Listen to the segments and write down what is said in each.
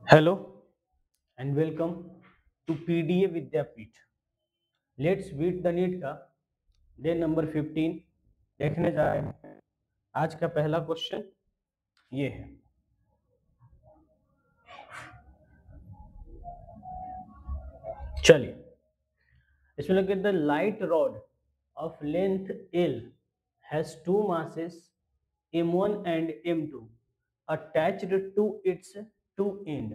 Hello and welcome to PDA Vidyapeeth. Let's beat the NEET का day number 15 देखने जा रहे हैं। आज का पहला क्वेश्चन ये है, चलिए इसमें लगे the light rod of length L has two masses M1 and M2 attached to its two end.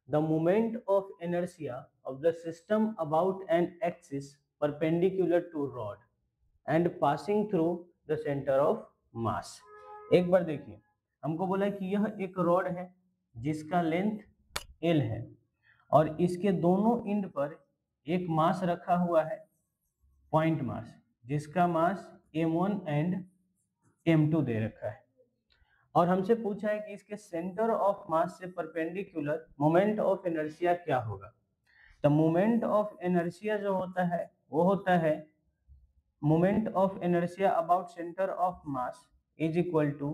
The moment of inertia of the system about an axis perpendicular to rod and passing through the center of mass। एक बार देखिए, हमको बोला कि यह एक rod है जिसका length L है और इसके दोनों एंड पर एक मास रखा हुआ है, पॉइंट मास, जिसका मास M1 एंड M2 दे रखा है और हमसे पूछा है कि इसके सेंटर ऑफ मास से परपेंडिकुलर मोमेंट ऑफ इनर्शिया क्या होगा। तो मोमेंट ऑफ इनर्शिया जो होता है वो होता है moment of inertia about centre of mass is equal to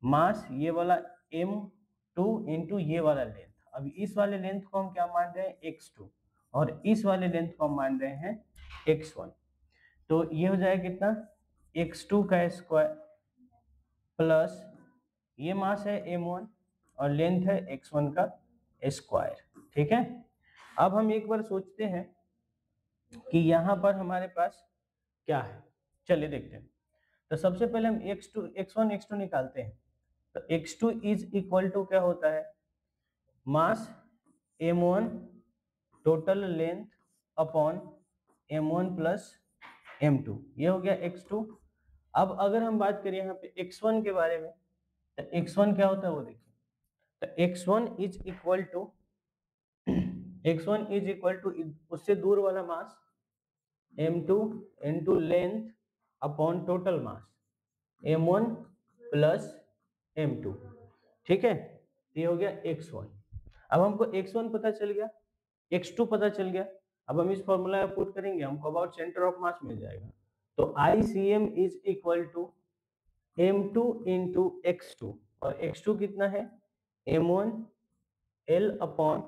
mass ये वाला m2 इंटू ये वाला लेंथ। अभी इस वाले लेंथ को हम क्या मान रहे हैं, x2, और इस वाले लेंथ को हम मान रहे हैं x1। तो ये हो जाएगा कितना, x2 का स्क्वायर प्लस ये मास है m1 और लेंथ है x1 का स्क्वायर। ठीक है, अब हम एक बार सोचते हैं कि यहाँ पर हमारे पास क्या है। चलिए देखते हैं। तो सबसे पहले हम x1 x2 निकालते हैं। तो x2 इज इक्वल टू क्या होता है, मास m1 total length upon m1 plus m2, ये हो गया x2। अब अगर हम बात करें यहाँ पे x1 के बारे में, तो x1 क्या होता है वो देखिए। तो x1 इज इक्वल टू उससे दूर वाला मास m2 into length upon total mass m1 plus m2। ठीक है, ये हो गया x1। अब हमको x1 पता चल गया, x2 पता चल गया। अब हम इस फॉर्मूला में पुट करेंगे, हमको अबाउट सेंटर ऑफ मास मिल जाएगा। तो ICM is equal to m2 into x2, और x2 कितना है, m1 L upon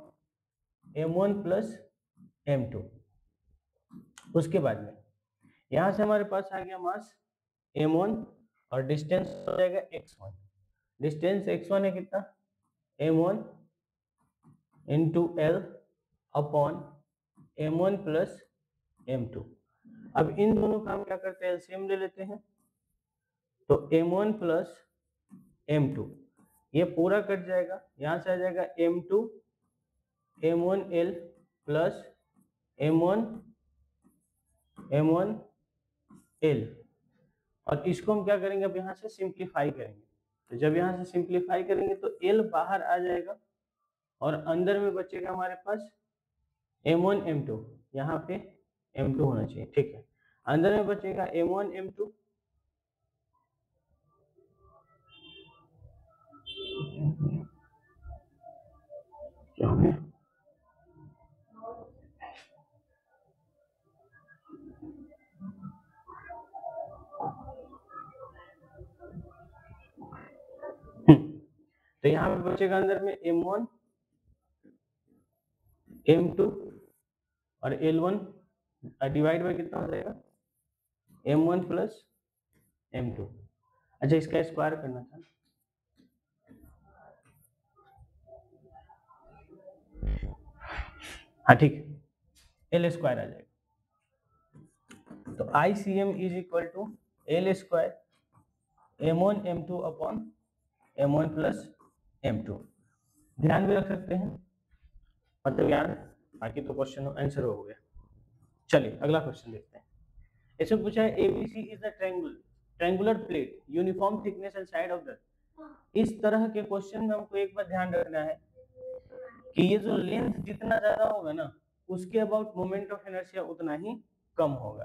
m1 plus m2। उसके बाद में यहाँ से हमारे पास आ गया मास m1 और डिस्टेंस हो जाएगा x1। डिस्टेंस x1 है कितना, m1 into L upon m1 plus m2। अब इन दोनों का हम क्या करते हैं, एलसीएम ले लेते हैं। तो m1 प्लस m2 ये पूरा कट जाएगा, यहाँ से आ जाएगा m2 m1L plus m1 m1L, और इसको हम क्या करेंगे, अब यहाँ से सिंप्लीफाई करेंगे। तो जब यहाँ से सिंप्लीफाई करेंगे तो L बाहर आ जाएगा और अंदर में बचेगा हमारे पास m1 m2, यहाँ पे m2 होना चाहिए। ठीक है, अंदर में बचेगा m1 m2 क्या हो गया, तो यहाँ पे बचेगा अंदर में m1 m2 और L1 डिवाइड बाय कितना हो जाएगा, m1 प्लस m2। अच्छा, इसका स्क्वायर करना था। हाँ ठीक है, L स्क्वायर आ जाएगा। तो ICM is equal to L square m1 m2 upon m1 plus m2। ध्यान भी रख सकते हैं, मतलब यार बाकी तो क्वेश्चन आंसर हो गया। चलिए अगला क्वेश्चन देखते हैं। इसमें पूछा है ABC is the triangular plate uniform thickness and side of the. इस तरह के क्वेश्चन में हमको एक बात ध्यान रखना है कि ये जो लेंथ जितना ज्यादा होगा ना, उसके अबाउट मोमेंट ऑफ इनर्शिया उतना ही कम होगा।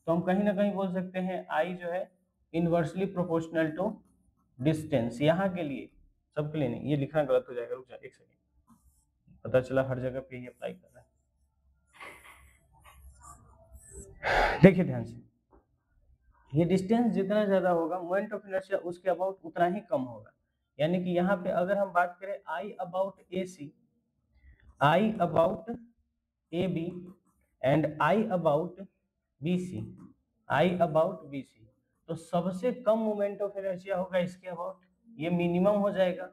तो हम कहीं ना कहीं बोल सकते हैं आई जो है इनवर्सली प्रोपोर्शनल टू डिस्टेंस। यहाँ के लिए, सबके लिए नहीं, ये लिखना गलत हो जाएगा, रुक जा एक सेकेंड, पता चला हर जगह पे ये अप्लाई कर रहा है। देखिए ध्यान से, ये डिस्टेंस जितना ज्यादा होगा मोमेंट ऑफ इनर्शिया उसके अबाउट उतना ही कम होगा। यानी कि यहाँ पे अगर हम बात करें I about A C, I about A B and I about B C, I about B C, तो सबसे कम मोमेंट ऑफ इनर्शिया होगा इसके अबाउट, ये मिनिमम हो जाएगा,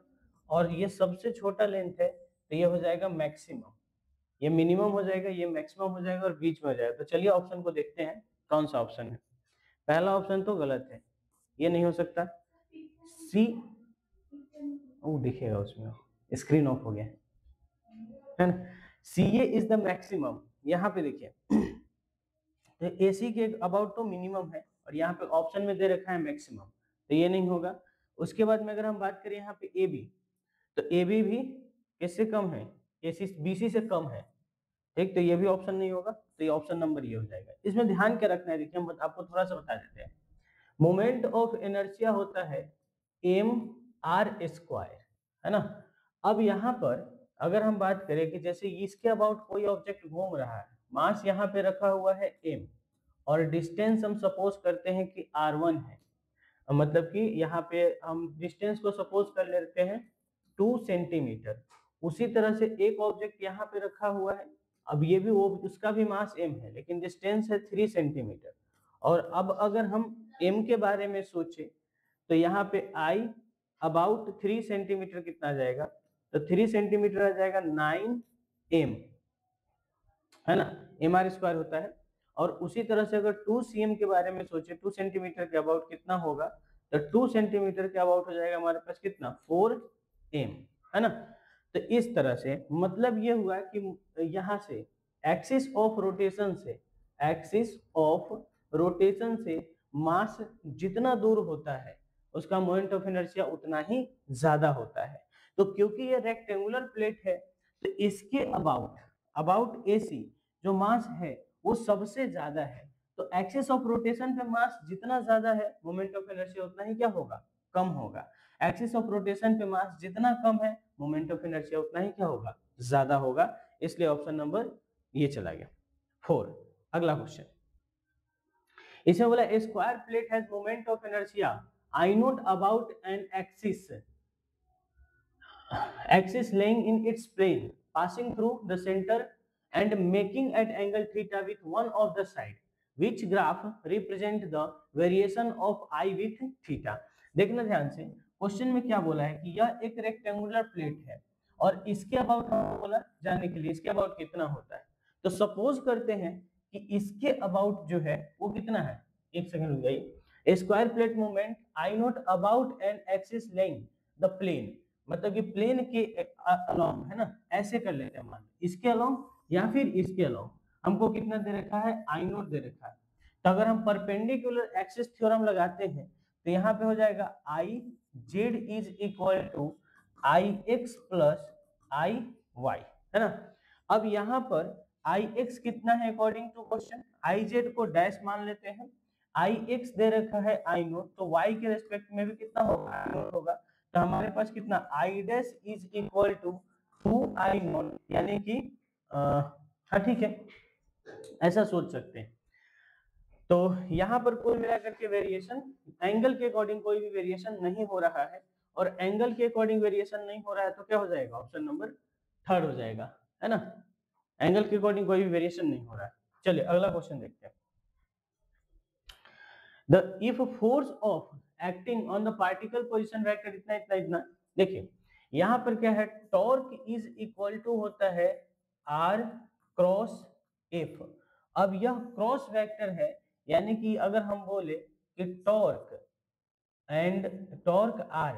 और ये सबसे छोटा लेंथ है तो ये हो जाएगा मैक्सिमम, ये मिनिमम हो जाएगा, ये मैक्सिमम हो जाएगा और बीच में हो जाएगा। तो चलिए ऑप्शन को देखते हैं कौन सा ऑप्शन है। पहला ऑप्शन तो गलत है, ये नहीं हो सकता। सी, वो दिखेगा उसमें, स्क्रीन ऑफ हो गया है ना। सी ए इज द मैक्सिमम, यहाँ पे देखिए तो ए सी के अबाउट तो मिनिमम है और यहाँ पे ऑप्शन में दे रखा है मैक्सिमम, तो ये नहीं होगा। उसके बाद में अगर हम बात करें यहाँ पे ए बी, तो ए बी भी किससे कम है, ए सी बी सी से कम है, ठीक, तो ये भी ऑप्शन नहीं होगा, तो ये ऑप्शन नंबर ये हो जाएगा। इसमें ध्यान क्या रखना है, देखिए हम आपको थोड़ा सा बता देते हैं। मोमेंट ऑफ इनर्शिया होता है एम आर स्क्वायर, है ना। अब यहाँ पर अगर हम बात करें कि जैसे इसके अबाउट कोई ऑब्जेक्ट घूम रहा है, मास यहाँ पे रखा हुआ है m और डिस्टेंस हम सपोज करते हैं कि r1 है, मतलब कि यहाँ पे हम डिस्टेंस को सपोज कर लेते हैं 2 सेंटीमीटर। उसी तरह से एक ऑब्जेक्ट यहाँ पे रखा हुआ है, अब ये भी वो उसका भी मास m है लेकिन डिस्टेंस है 3 सेंटीमीटर। और अब अगर हम m के बारे में सोचे तो यहाँ पे I अबाउट 3 सेंटीमीटर कितना आ जाएगा, तो 3 सेंटीमीटर आ जाएगा 9m, है ना, एम आर स्क्वायर होता है। और उसी तरह से अगर 2 cm के बारे में सोचे, 2 सेंटीमीटर के अबाउट कितना होगा, तो 2 सेंटीमीटर के अबाउट हो जाएगा हमारे पास कितना 4m, है ना। तो इस तरह से मतलब ये हुआ कि यहाँ से एक्सिस ऑफ रोटेशन से, एक्सिस ऑफ रोटेशन से मास जितना दूर होता है उसका मोमेंट ऑफ इनर्शिया उतना ही ज्यादा होता है। तो क्योंकि ये रेक्टेंगुलर प्लेट है तो इसके अबाउट AC जो मास है वो सबसे ज्यादा है, तो एक्सिस ऑफ रोटेशन पे मास जितना ज्यादा है मोमेंट ऑफ इनर्शिया उतना ही क्या होगा, कम होगा। एक्सिस ऑफ रोटेशन पे मास जितना कम है मोमेंट ऑफ इनर्शिया उतना ही क्या होगा, ज्यादा होगा। इसलिए ऑप्शन नंबर ये चला गया 4। अगला क्वेश्चन, इसमें बोला A square plate has moment of inertia I naught about an axis laying in its plane passing through the center and making at angle theta with one of the side, which graph represent the variation of I with theta। देखना ध्यान से, question में क्या बोला है कि यह एक रेक्टेंगुलर प्लेट है और इसके अबाउट हमको बोला जाने के लिए इसके अबाउट कितना होता है। तो सपोज करते हैं कि इसके अबाउट जो है वो कितना है, एक सेकंड रुक जाइए। Square plate movement I naught about an axis lying the plane, मतलब कि प्लेन के अलोंग, है ना, ऐसे कर लेते हैं, मान इसके अलोंग या फिर इसके अलोंग हमको कितना दे रखा है, आई नोट दे रखा है। तो अगर हम परपेंडिकुलर एक्सिस थ्योरम लगाते हैं तो यहाँ पे हो जाएगा I Z is equal to I X plus I Y, है ना। अब यहाँ पर आई एक्स कितना है according to question, I Z को डैश मान लेते हैं, आई एक्स दे रखा है आई नोट, तो वाई के रेस्पेक्ट में भी कितना होगा, आई नोट होगा। तो हमारे पास कितना I dash is equal to 2 I naught, यानी कि हाँ ठीक है, ऐसा सोच सकते हैं। तो यहाँ पर कुल मिलाकर के वेरिएशन एंगल के अकॉर्डिंग कोई भी वेरिएशन नहीं हो रहा है, और एंगल के अकॉर्डिंग वेरिएशन नहीं हो रहा है तो क्या हो जाएगा, ऑप्शन नंबर 3 हो जाएगा, है ना। एंगल के अकॉर्डिंग कोई भी वेरिएशन नहीं हो रहा है। चलिए अगला क्वेश्चन देखते हैं। The if force of acting on the particle position vector इतना इतना इतना, देखिए यहाँ पर क्या है, टॉर्क इज इक्वल टू होता है R क्रॉस F। अब यह क्रॉस वेक्टर है, यानी कि अगर हम बोले कि torque and torque R,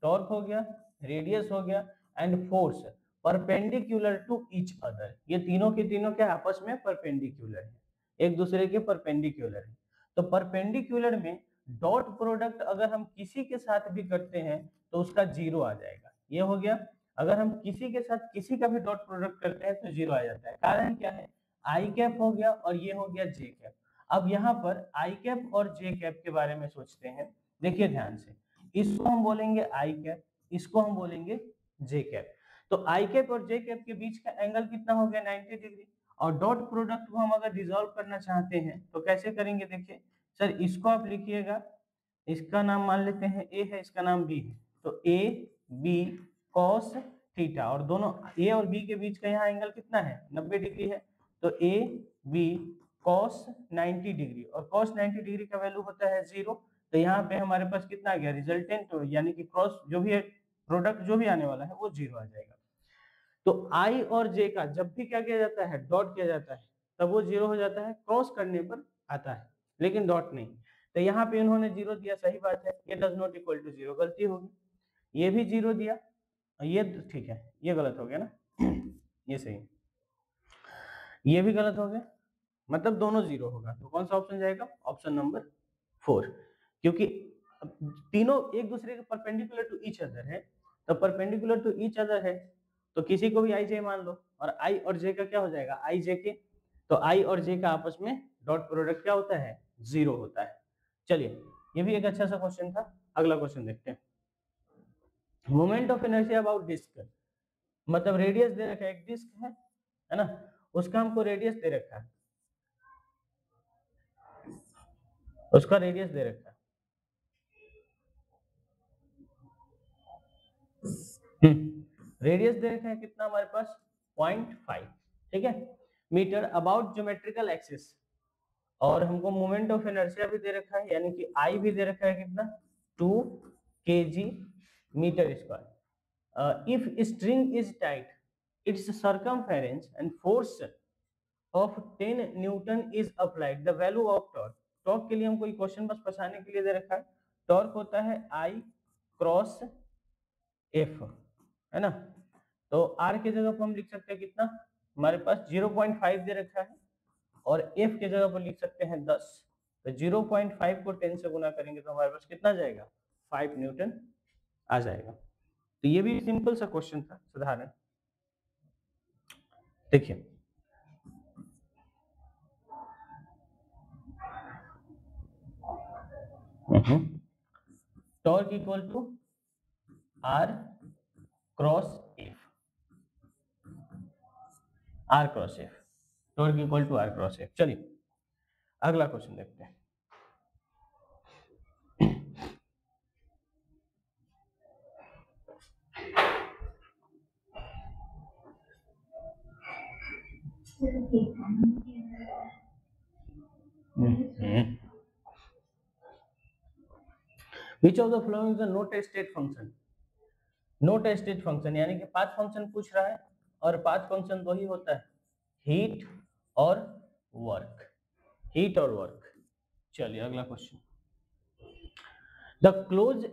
torque हो गया, रेडियस हो गया and force perpendicular to each other, ये तीनों के तीनों क्या आपस में परपेंडिकुलर है, एक दूसरे के परपेंडिकुलर है। तो परपेंडिकुलर में डॉट प्रोडक्ट अगर हम किसी के साथ भी करते हैं तो उसका जीरो आ जाएगा, ये हो गया। अगर हम किसी के साथ किसी का भी डॉट प्रोडक्ट करते हैं तो जीरो आ जाता है, कारण क्या है, आई कैप हो गया और ये हो गया जे कैप। अब यहाँ पर आई कैप और जे कैप के बारे में सोचते हैं, देखिए ध्यान से, इसको हम बोलेंगे आई कैप, इसको हम बोलेंगे जे कैप। तो आई कैप और जे कैप के बीच का एंगल कितना हो गया 90 डिग्री, और डॉट प्रोडक्ट को हम अगर डिसॉल्व करना चाहते हैं तो कैसे करेंगे, देखिए सर इसको आप लिखिएगा, इसका नाम मान लेते हैं ए है, इसका नाम बी है, तो ए बी कॉस थीटा, और दोनों ए और बी के बीच का यहाँ एंगल कितना है 90 डिग्री है, तो ए बी कॉस 90 डिग्री, और कॉस 90 डिग्री का वैल्यू होता है 0, तो यहाँ पे हमारे पास कितना आ गया रिजल्टेंट, यानी कि क्रॉस जो भी है प्रोडक्ट जो भी आने वाला है वो 0 आ जाएगा। तो आई और जे का जब भी क्या किया जाता है डॉट किया जाता है तब वो 0 हो जाता है, क्रॉस करने पर आता है लेकिन डॉट नहीं। तो यहाँ पे उन्होंने 0 दिया, सही बात है, ये डज नॉट इक्वल टू 0 गलती होगी, ये भी 0 दिया, ये ठीक है, ये गलत हो गया ना ये सही, ये भी गलत हो गया, मतलब दोनों 0 होगा, तो कौन सा ऑप्शन जाएगा ऑप्शन नंबर 4, क्योंकि तीनों एक दूसरे के परपेंडिकुलर टू ईच अदर है, तो परपेंडिकुलर टू ईच अदर है तो किसी को भी आई जे मान लो, और आई और जे का क्या हो जाएगा आई जे के, तो आई और जे का आपस में डॉट प्रोडक्ट क्या होता है 0 होता है। चलिए ये भी एक अच्छा सा क्वेश्चन था, अगला क्वेश्चन देखते हैं। Moment of inertia about disc, मतलब रेडियस दे रखा है, एक डिस्क है ना, उसका हमको रेडियस दे रखा है, उसका रेडियस दे रखा है, रेडियस दे रखा है कितना हमारे पास 0.5, ठीक है, मीटर अबाउट ज्योमेट्रिकल एक्सिस, और हमको मोमेंट ऑफ इनर्शिया भी दे रखा है, यानी कि आई भी दे रखा है कितना 2 kg metre square. If string is tight its circumference and force of 10 newton is applied, the value of torque, torque के लिए हमको क्वेश्चन बस फंसाने के लिए दे रखा है, टॉर्क होता है आई क्रॉस एफ, है ना, तो आर के जगह पर हम लिख सकते हैं कितना, हमारे पास 0.5 दे रखा है, और एफ के जगह पर लिख सकते हैं 10, तो 0.5 को 10 से गुना करेंगे तो हमारे पास कितना जाएगा 5 न्यूटन आ जाएगा। तो ये भी सिंपल सा क्वेश्चन था साधारण, देखिए torque equal to R cross F, R cross F, torque equal to R cross F. चलिए अगला क्वेश्चन देखते हैं। Which of the following is a not a state function? Note state function, यानी कि पाथ फंक्शन पूछ रहा है, और पाथ फंक्शन तो ही होता है हीट और वर्क, हीट और वर्क। चलिए अगला question, the close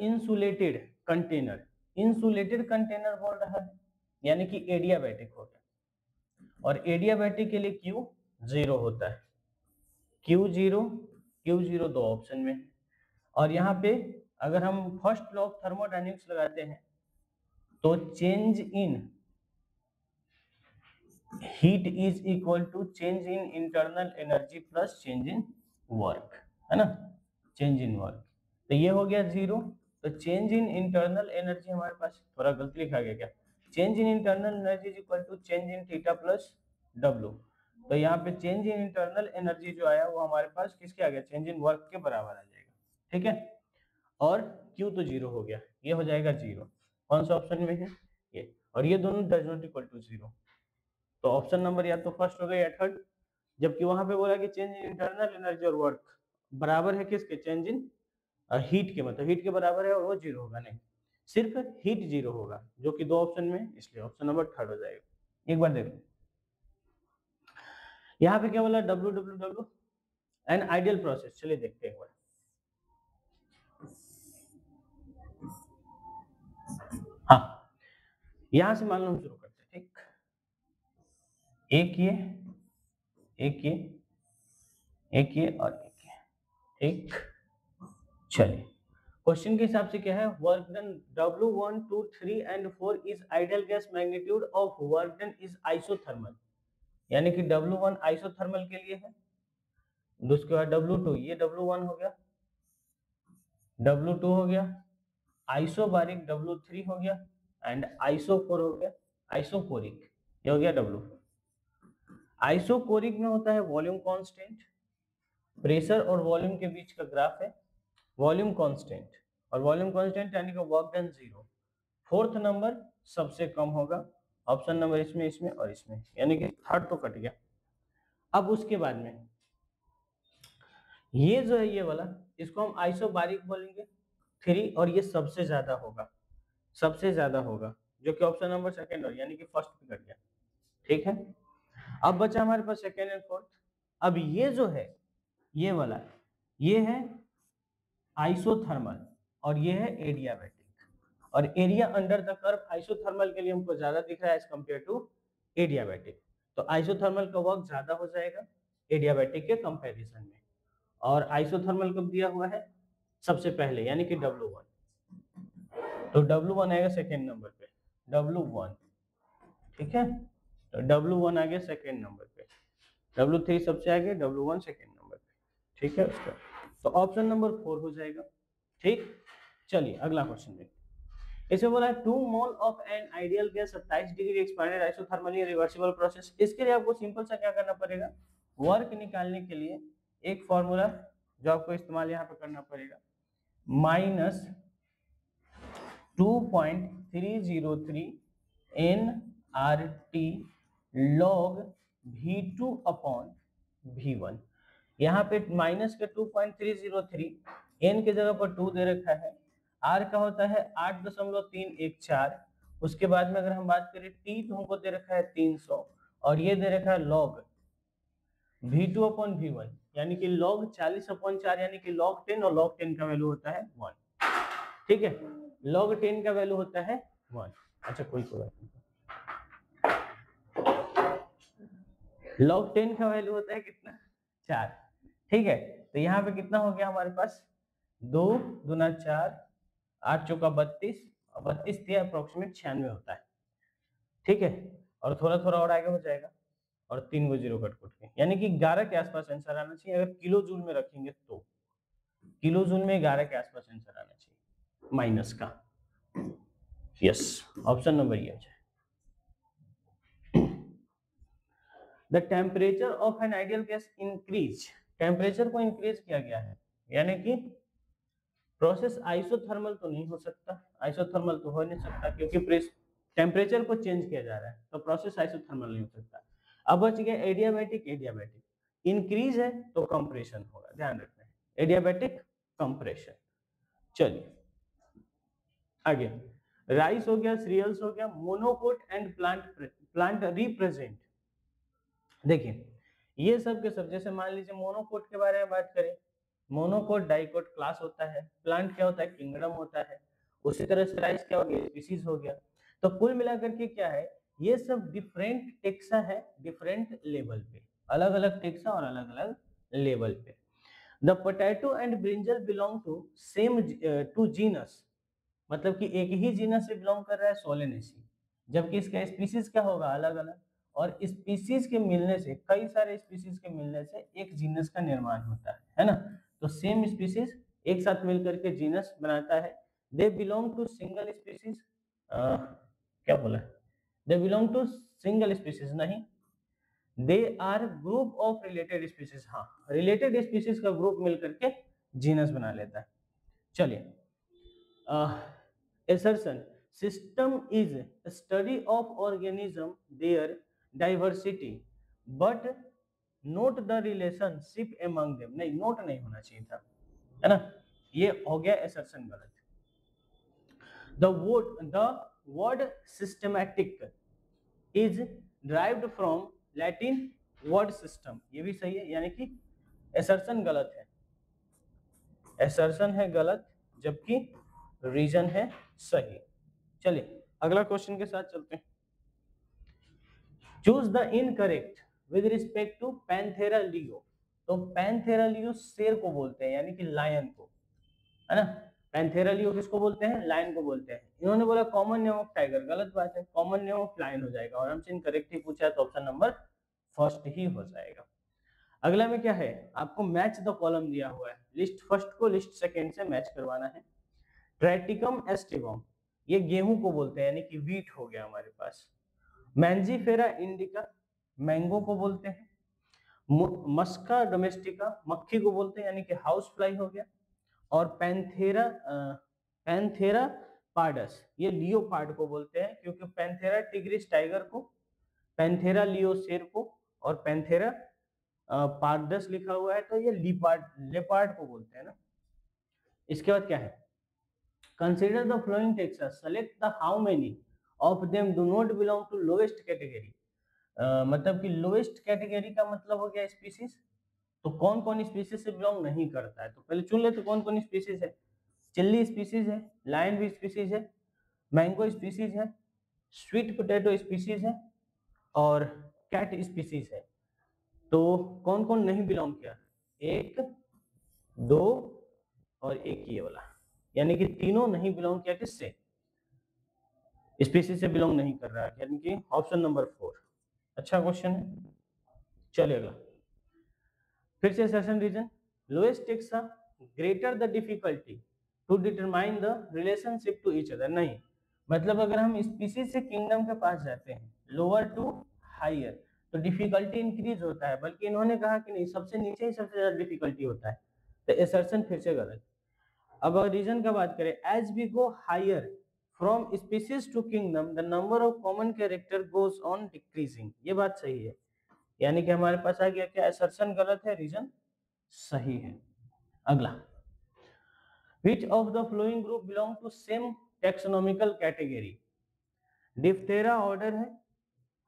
insulated container, insulated container बोल रहा है यानी कि एडियाबैटिक होता है, और एडियाबैटिक के लिए क्यू 0 होता है, क्यू 0 दो ऑप्शन में, और यहाँ पे अगर हम फर्स्ट लॉ ऑफ थर्मोडायनेमिक्स लगाते हैं तो change in heat is equal to change in internal energy plus change in work, है ना, चेंज इन वर्क, तो ये हो गया 0, तो चेंज इन इंटरनल एनर्जी हमारे पास थोड़ा गलत लिखा गया क्या, change in internal energy is equal to change in theta plus W, तो यहाँ पे चेंज इन इंटरनल एनर्जी जो आया वो हमारे पास किसके आ गया चेंज इन वर्क के बराबर आ जाएगा, ठीक है, और Q तो 0 हो गया, ये हो जाएगा 0, कौन सा ऑप्शन में है ये, और ये दोनों डज नॉट इक्वल टू 0, तो ऑप्शन नंबर या तो फर्स्ट हो गया या थर्ड, जबकि वहां पे बोला कि चेंज इन इंटरनल एनर्जी और वर्क बराबर है किसके चेंज इन हीट के, मतलब हीट के बराबर है और वो 0 होगा, नहीं सिर्फ हीट 0 होगा, जो कि दो ऑप्शन में, इसलिए ऑप्शन नंबर थर्ड हो जाएगा। एक बार देखो यहाँ पे क्या बोला www एन आइडियल प्रोसेस, चलिए देखते हैं एक बार, हाँ यहां से मान लो हम शुरू करते हैं, ठीक, एक ये एक ये एक ये और एक ये, ठीक, चलिए क्वेश्चन के हिसाब से क्या है, work done W1 2 3 and 4 is ideal gas magnitude of work done is isothermal, यानी कि W1 आइसोथर्मल के लिए है, उसके बाद W2 ये W1 हो गया, W2 हो गया, आइसोबारिक W3 हो गया, एंड आइसोफोर हो गया, आइसोकोरिक ये हो गया W4। आइसोकोरिक में होता है वॉल्यूम कांस्टेंट, प्रेशर और वॉल्यूम के बीच का ग्राफ है वॉल्यूम कांस्टेंट, और वॉल्यूम कांस्टेंट यानी कि वर्क डन 0। फोर्थ नंबर सबसे कम होगा, ऑप्शन नंबर इसमें इसमें और इसमें, यानी कि थर्ड तो कट गया। अब उसके बाद में ये जो है ये वाला, इसको हम आइसोबारिक बोलेंगे 3, और ये सबसे ज्यादा होगा, सबसे ज्यादा होगा, जो कि ऑप्शन नंबर सेकंड और यानी कि फर्स्ट पे कट गया। ठीक है, अब बचा हमारे पास सेकंड एंड फोर्थ। अब ये जो है ये वाला, ये है आइसोथर्मल और ये है एडियाबैटिक, और area under the curve isothermal के लिए हमको ज्यादा दिख रहा है एज कंपेयर टू एडियाबैटिक। तो आइसोथर्मल का वर्क ज्यादा हो जाएगा एडियाबैटिक के कंपैरिजन में। और आइसोथर्मल कब दिया हुआ है, सबसे पहले, यानी कि W1। तो W1 आएगा सेकेंड नंबर पे, W1। ठीक है, तो W1 आ गया सेकेंड नंबर पे, W3 सबसे आगे, W1 सेकेंड नंबर पे। ठीक है उसका, तो ऑप्शन नंबर 4 हो जाएगा। ठीक, चलिए अगला क्वेश्चन देखिए। इसमें बोला है 2 mole of an ideal gas 27 degree expanded isothermally reversible process. इसके लिए आपको सिंपल सा क्या करना पड़ेगा, वर्क निकालने के लिए एक फॉर्मूला जो आपको इस्तेमाल यहाँ पे करना पड़ेगा, minus 2.303 nRT log V2 upon V1। यहाँ पे माइनस के 2.303, n के जगह पर 2 दे रखा है, r का होता है 8.314, उसके बाद में अगर हम बात करें t तो हमको दे रखा है 300, और ये दे रखा है log V2 अपॉन V1, यानी कि log 40/4, यानी कि log 10, और log 10 का वैल्यू होता है 1। ठीक है, log 10 का वैल्यू होता है 1। अच्छा कोई बात नहीं, log 10 का वैल्यू होता है कितना, 4। ठीक है, तो यहाँ पे कितना हो गया हमारे पास, 2 दूना 4, 8 चौका 32, और 32 दिया अप्रोक्सीमेट 96 होता है। ठीक है, और थोड़ा थोड़ा और आगे हो जाएगा, और 3 को 0 कट के, यानी कि 11 के आसपास आंसर आना चाहिए। अगर किलो जूल में रखेंगे तो किलो जूल में 11 के आसपास आंसर आना चाहिए माइनस का। यस, ऑप्शन नंबर ये है। The temperature of an ideal gas increase, temperature को इंक्रीज किया गया है, यानी कि प्रोसेस आइसोथर्मल तो नहीं हो सकता, आइसोथर्मल तो हो नहीं सकता क्योंकि टेम्परेचर को चेंज किया जा रहा है, तो प्रोसेस आइसोथर्मल नहीं हो सकता। अब बच गया एडियाबैटिक, एडियाबैटिक इंक्रीज है तो कंप्रेशन होगा, ध्यान रखना है, एडियाबैटिक कंप्रेशन। चलिए आगे, राइस हो गया, सीरियल्स हो गया, मोनोकोट एंड प्लांट रिप्रेजेंट। देखिए ये सब के सब, जैसे मान लीजिए मोनोकोट के बारे में बात करें, मोनोकोट डाइकोट क्लास होता है, प्लांट क्या होता है, किंगडम होता है, उसी तरह से राइस क्या हो गया, स्पीसीज हो गया। तो कुल मिलाकर के क्या है, ये सब डिफरेंट टेक्सा है, डिफरेंट लेवल पे, अलग अलग टेक्सा और अलग अलग लेवल पे। The potato and brinjal belong to same to genus, मतलब कि एक ही जीनस से बिलोंग कर रहा है सोलेनेसी, जबकि इसका स्पीसीज क्या होगा, अलग अलग। और स्पीसीज के मिलने से, कई सारे स्पीसीज के मिलने से एक जीनस का निर्माण होता है ना। तो सेम स्पीसीज एक साथ मिलकर के जीनस बनाता है। They belong to single species, क्या बोला, they belong to single species नहीं, they are group of related species. हाँ, रिलेटेड स्पीसीज का ग्रुप मिलकर के जीनस बना लेता है। चलिए assertion, system is a study of organism their diversity but note the relationship among them। नहीं, नोट नहीं होना चाहिए था, है ना, ये हो गया assertion गलत। the word systematic is derived from Latin word system, ये भी सही है, यानी कि assertion गलत है, assertion है गलत, जबकि रीजन है सही। चलिए अगला क्वेश्चन के साथ चलते हैं। Choose the incorrect with respect to Panthera leo. तो पैंथेरा लियो शेर को बोलते हैं, यानी कि लायन को, है ना। पैंथेरा लियो किसको बोलते हैं, लायन को बोलते हैं। इन्होंने बोला कॉमन नेम ऑफ टाइगर, गलत बात है, कॉमन नेम ऑफ लायन हो जाएगा, और हमसे इनकरेक्ट ही पूछा है तो ऑप्शन नंबर फर्स्ट ही हो जाएगा। अगला में क्या है, आपको मैच द कॉलम दिया हुआ है, लिस्ट फर्स्ट को लिस्ट सेकेंड से मैच करवाना है। ट्रैटिकम एस्टिवम, ये गेहूं को बोलते हैं, यानी कि वीट हो गया हमारे पास। मैंजीफेरा इंडिका, मैंगो को बोलते हैं। मस्का डोमेस्टिका, मक्खी को बोलते हैं, यानी कि हाउस फ्लाई हो गया। और पैंथेरा पैंथेरा पार्डस, ये लियोपार्ड को बोलते हैं, क्योंकि पैंथेरा टिग्रिस टाइगर को, पैंथेरा लियो शेर को, और पैंथेरा पार्डस लिखा हुआ है तो ये लेपार्ड को बोलते हैं ना। इसके बाद क्या है, consider the following text, select the how many of them do not belong to lowest category. मतलब कि लोएस्ट कैटेगरी का मतलब हो गया स्पीसीज, तो कौन कौन स्पीसीज से बिलोंग नहीं करता है, तो पहले चुन लेते कौन कौन स्पीसीज है। चिल्ली स्पीसीज है, लायन भी स्पीसीज है, मैंगो स्पीसीज है, स्वीट पोटैटो स्पीसीज है, और कैट स्पीसीज है। तो कौन कौन नहीं बिलोंग किया, एक, दो और एक ये वाला, यानी कि तीनों नहीं बिलोंग किया, किससे, स्पीसीज से बिलोंग नहीं कर रहा है, यानी कि ऑप्शन नंबर 4 अच्छा क्वेश्चन है। चलिए अगला, फिर से session reason, lowest taxa greater the difficulty to determine the relationship to each other. नहीं, मतलब अगर हम स्पीसीज से किंगडम के पास जाते हैं, लोअर टू हायर, तो डिफिकल्टी इंक्रीज होता है, बल्कि इन्होंने कहा कि नहीं, सबसे नीचे ही सबसे ज्यादा डिफिकल्टी होता है, तो एसर्शन फिर से गलत। अब अगर रीजन का बात करें, as we go higher from species to kingdom the number of common character goes on decreasing, ये बात सही है, यानी कि हमारे पास आ गया क्या, एसर्शन गलत है, रीजन सही है। अगला, which of the following group belong to same taxonomical category, Diptera order है,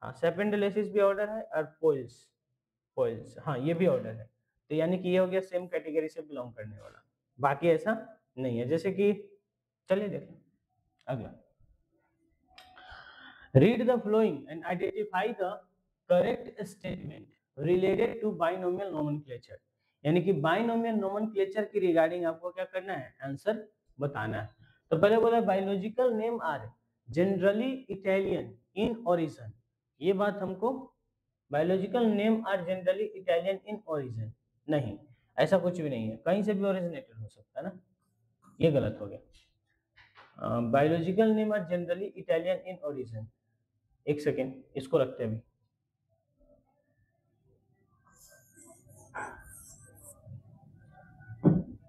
हाँ, सेपेंडोलिसिस भी ऑर्डर है, और पोइल्स, हाँ ये भी ऑर्डर है, तो यानी कि ये हो गया सेम कैटेगरी से बिलोंग करने वाला, बाकी ऐसा नहीं है, जैसे कि चलिए देखें अगला, read the following and identify the correct statement related to binomial nomenclature, यानी कि बाइनोमियल नोमेनक्लेचर की रिगार्डिंग आपको क्या करना है, आंसर बताना है। तो पहले बोला biological name are generally Italian in origin, ये बात हमको, biological name are generally Italian in origin, नहीं, ऐसा कुछ भी नहीं है, कहीं से भी ओरिजिनेटेड हो सकता है ना, ये गलत हो गया। Biological name are generally Italian in origin, एक सेकेंड इसको रखते हैं अभी।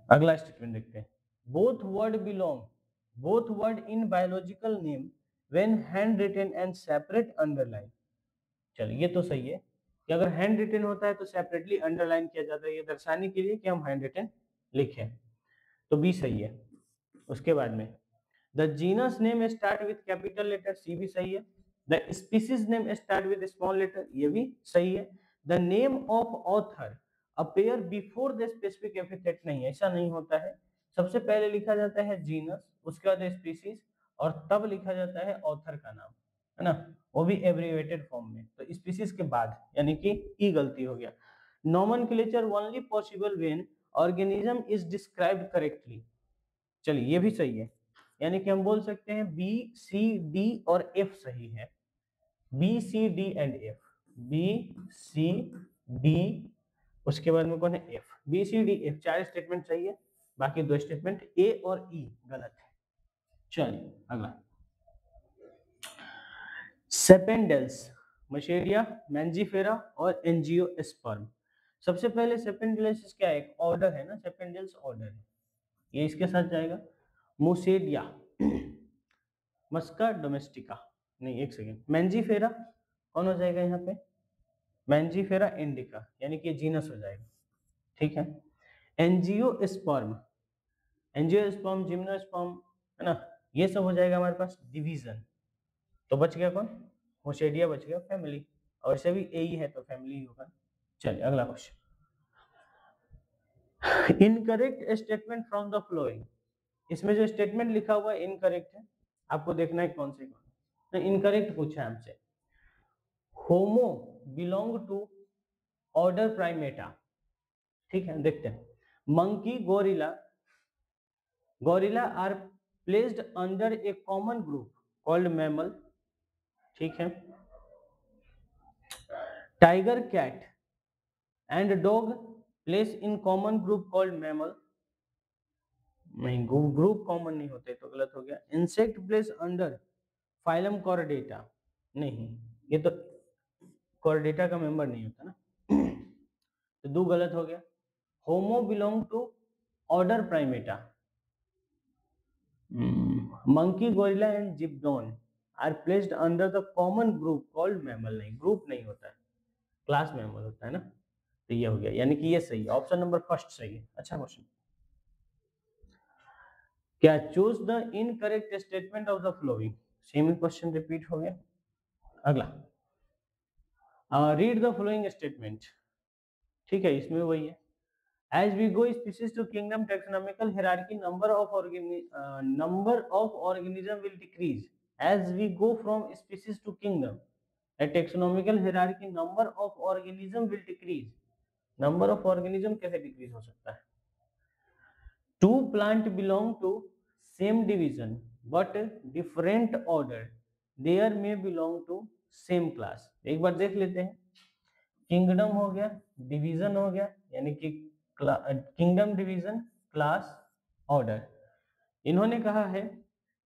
अगला स्टेटमेंट देखते हैं, both word in biological name when handwritten and separate underline, चलिए ये तो सही है कि अगर हैंड रिटन होता है तो सेपरेटली अंडरलाइन किया जाता है, ये दर्शाने के लिए कि हम हैंड रिटन लिखें, तो बी सही है। उसके बाद में the genus name start with capital letter, C भी सही है। The species name start with small letter, ये भी सही है। The name of author appear before the specific epithet, नहीं ऐसा नहीं होता है, सबसे पहले लिखा जाता है जीनस, उसके बाद स्पीसीज, और तब लिखा जाता है ऑथर का नाम, है ना, वो भी एब्रिवेटेड फॉर्म में, तो स्पीसीज के बाद, यानी कि ई गलती हो गया। Nomenclature only possible when organism is described correctly, चलिए ये भी सही है, यानी कि हम बोल सकते हैं बी सी डी और एफ सही है, B C D and F, B C D, उसके बाद में कौन है, F, B C D F, 4 statement सही है, बाकी 2 स्टेटमेंट ए और ई गलत है। चलिए अगला, सेपेंडल्स, मशेरिया, मैंजीफेरा और एंजियोस्पर्म। सबसे पहले सेपेंडल्स क्या है, एक ऑर्डर है ना, सेपेंडल्स ऑर्डर है, ये इसके साथ जाएगा। मुसेडिया, मस्का डोमेस्टिका, नहीं एक सेकेंड, मैंजीफेरा कौन हो जाएगा यहाँ पे, मैंजीफेरा इंडिका, यानी कि जीनस हो जाएगा, ठीक है। एंजियोस्पर्म, एंजियोस्पर्म, जिम्नोस्पर्म, है ना, ये सब हो जाएगा हमारे पास डिवीजन, तो बच गया कौन, होशेडिया बच गया, फैमिली, और ऐसे भी ए ही है तो फैमिली होगा। चलिए अगला question, incorrect statement from the flowing, इसमें जो स्टेटमेंट लिखा हुआ है इनकरेक्ट है, आपको देखना है कौन से कौन, इनकरेक्ट पूछा है हमसे। Homo belong to order Primata, ठीक है, देखते हैं, monkey, gorilla are placed under a common group called mammal, ठीक है। Tiger, cat and dog place in common group called mammal, नहीं, ग्रुप कॉमन नहीं होते तो गलत हो गया। Insect place under phylum Chordata, नहीं, ये तो कॉर्डेटा का मेंबर नहीं होता ना, तो 2 गलत हो गया। Homo belong to order Primata, monkey, gorilla and gibbon are placed under the common group called mammal. नहीं, ग्रुप नहीं होता है, क्लास मैमल होता है ना। तो ये हो गया, यानी कि ये सही है, ऑप्शन नंबर फर्स्ट सही है। अच्छा क्वेश्चन, क्या choose the incorrect statement of the flowing, same question repeat हो गया। अगला, रीड द फ्लोइंग स्टेटमेंट, ठीक है, इसमें वही है। As we go species to kingdom, taxonomical hierarchy, number of organism will decrease. As we go from species to kingdom, a taxonomical hierarchy, number of organism will decrease. Number of organism कैसे decrease हो सकता है? Two plant belong to same division but different order. There may belong to same class. एक बार देख लेते हैं। Kingdom हो गया, डिवीजन हो गया, यानी कि किंगडम, डिवीजन, क्लास, ऑर्डर। इन्होंने कहा है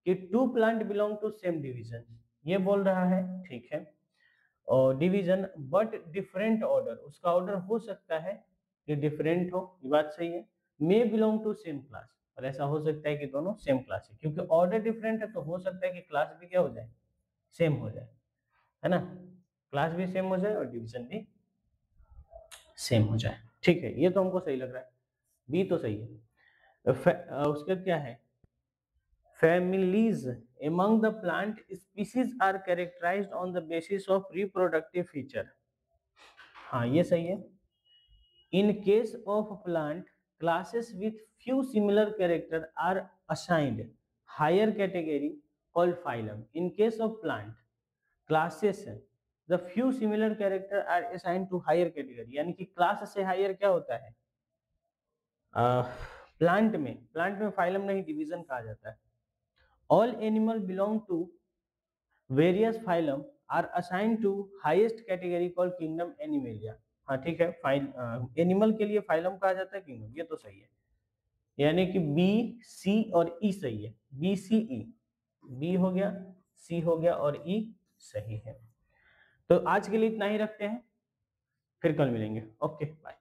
कि two plant belong to same division, ये बोल रहा है, ठीक है। और डिवीजन बट डिफरेंट ऑर्डर, उसका ऑर्डर हो सकता है कि डिफरेंट हो, ये बात सही है। मे बिलोंग टू सेम क्लास, और ऐसा हो सकता है कि दोनों सेम क्लास है, क्योंकि ऑर्डर डिफरेंट है तो हो सकता है कि क्लास भी क्या हो जाए, सेम हो जाए, है ना। क्लास भी सेम हो जाए और डिवीजन भी सेम हो जाए, ठीक है, ये तो हमको सही लग रहा है, बी तो सही है। उसका क्या है, families among the plant species are characterized on the basis of reproductive feature, हाँ ये सही है। in case of plant, classes with few similar character are assigned higher category called phylum. In case of plant classes, the few similar character are assigned to higher category, यानी कि class से higher क्या होता है, plant में phylum नहीं, division कहा जाता है। All animal belong to various phylum are assign to highest category called kingdom Animalia, हाँ ठीक है, एनिमल के लिए फाइलम कहा जाता है किंगडम, ये तो सही है। यानी कि बी, सी और ई सही है, बी सी ई, बी हो गया, सी हो गया और ई सही है। तो आज के लिए इतना ही रखते हैं, फिर कल मिलेंगे, ओके बाय।